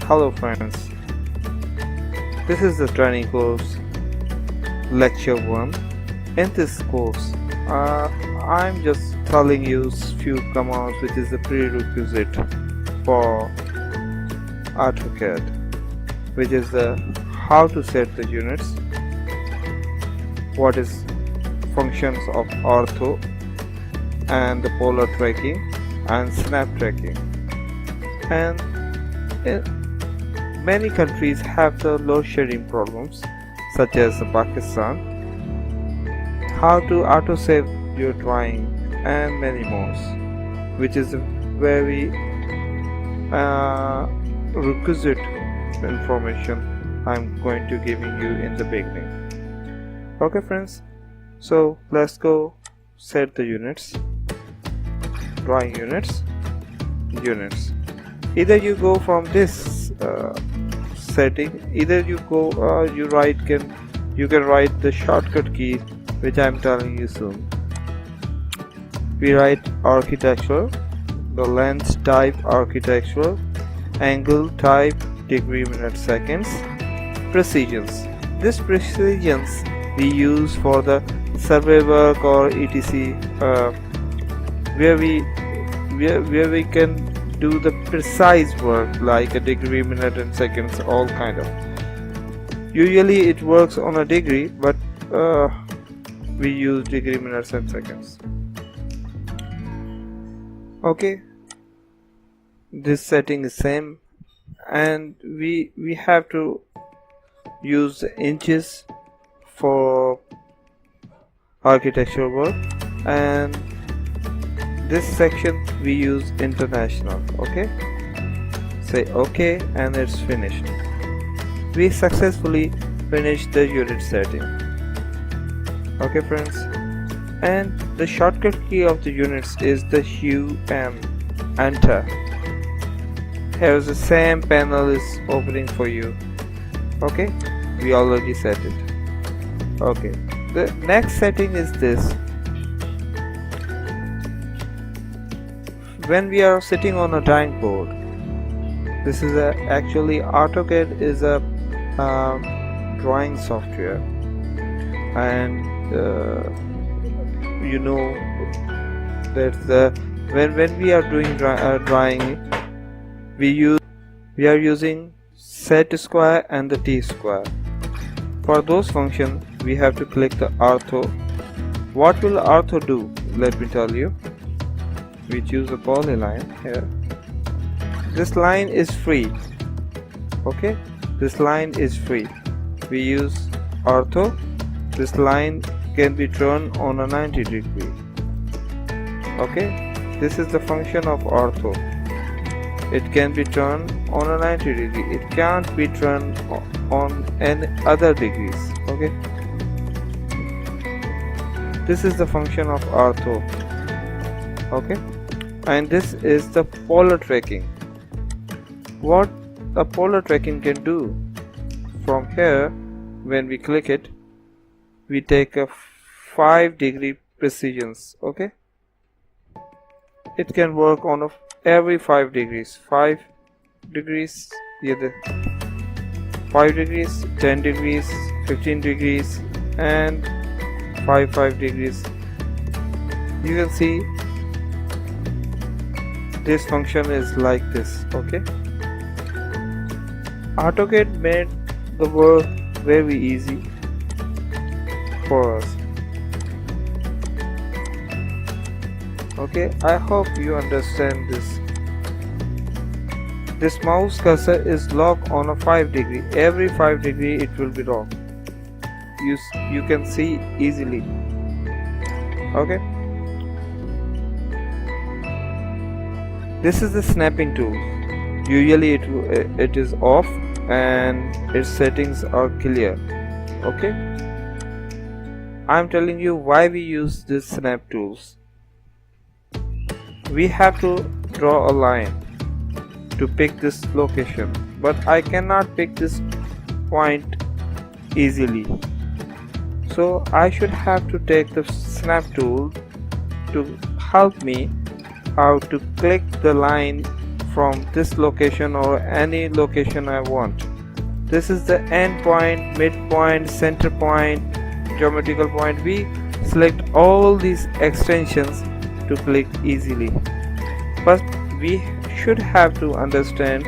Hello friends, this is the training course lecture 1. In this course, I'm just telling you few commands which is the prerequisite for Autocad, which is the how to set the units, what is functions of ortho and the polar tracking and snap tracking. And many countries have the load shedding problems, such as Pakistan, how to auto save your drawing and many more, which is a very requisite information I'm going to giving you in the beginning. Okay friends, so let's go set the units, drawing units. Either you go from this setting, either you go you can write the shortcut key which I'm telling you soon. We write architectural, the length type architectural, angle type degree minute seconds, precisions. This precisions we use for the survey work or etc, where we can do the precise work like a degree, minute and seconds, all kind of. Usually it works on a degree, but we use degree, minutes and seconds. Okay, this setting is same, and we have to use the inches for architectural work, and this section we use international. Okay, say okay and it's finished. We successfully finished the unit setting. Okay friends, and the shortcut key of the units is the hue and enter. Here the same panel is opening for you. Okay, we already set it. Okay, the next setting is this. When we are sitting on a drawing board, this is actually Autocad is a drawing software, and you know that when we are doing drawing, we are using set square and the T square. For those functions we have to click the ortho. What will ortho do? Let me tell you. We choose a polyline here. This line is free. Okay, this line is free. We use ortho. This line can be turned on a 90 degree. Okay, this is the function of ortho. It can be turned on a 90 degree. It can't be turned on any other degrees. Okay, this is the function of ortho. Okay, and this is the polar tracking. What a polar tracking can do, from here when we click it, we take a 5 degree precisions. Okay, it can work on every 5 degrees, 5 degrees, yeah, 5 degrees, 10 degrees, 15 degrees and 5 degrees. You can see this function is like this. Okay, Autocad made the work very easy for us. Okay, I hope you understand this. This mouse cursor is locked on a 5 degree. Every 5 degree it will be locked. You can see easily. Okay, this is the snapping tool. Usually it is off and its settings are clear. Okay, I'm telling you why we use this snap tools. We have to draw a line to pick this location, but I cannot pick this point easily, so I should have to take the snap tool to help me how to click the line from this location or any location I want. This is the end point, midpoint, center point, geometrical point. We select all these extensions to click easily. But we should have to understand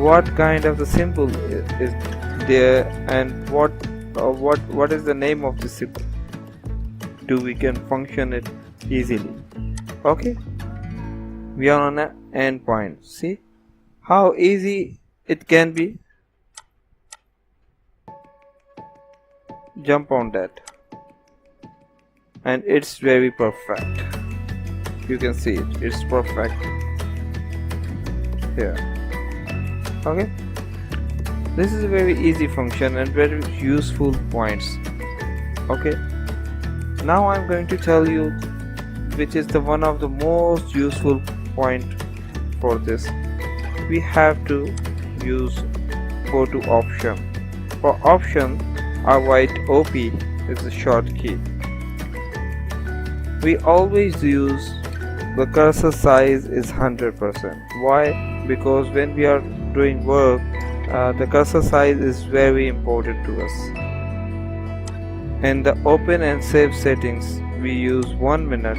what kind of the symbol is there and what is the name of the symbol, so we can function it easily. Okay, we are on an end point. See how easy it can be. Jump on that, and it's very perfect. You can see it's perfect here. Okay, this is a very easy function and very useful points. Okay, now I'm going to tell you which is the one of the most useful point for this. We have to go to option. For option, avoid OP is the short key. We always use the cursor size is 100%. Why? Because when we are doing work, the cursor size is very important to us. In the open and save settings, we use 1 minute.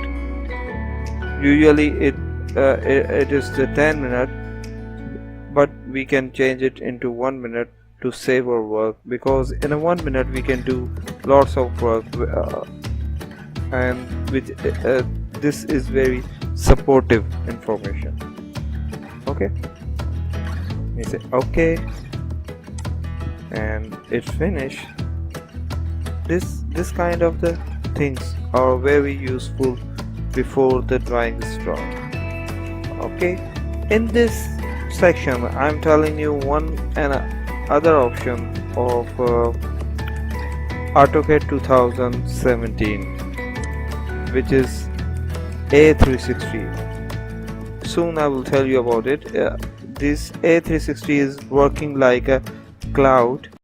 Usually it is the 10 minute, but we can change it into 1 minute to save our work, because in a 1 minute we can do lots of work, and with this is very supportive information. Okay, we say okay, and it's finished. This kind of the things are very useful before the drawing is drawn. Okay, in this section I'm telling you one and other option of Autocad 2017, which is A360. Soon I will tell you about it. This A360 is working like a cloud.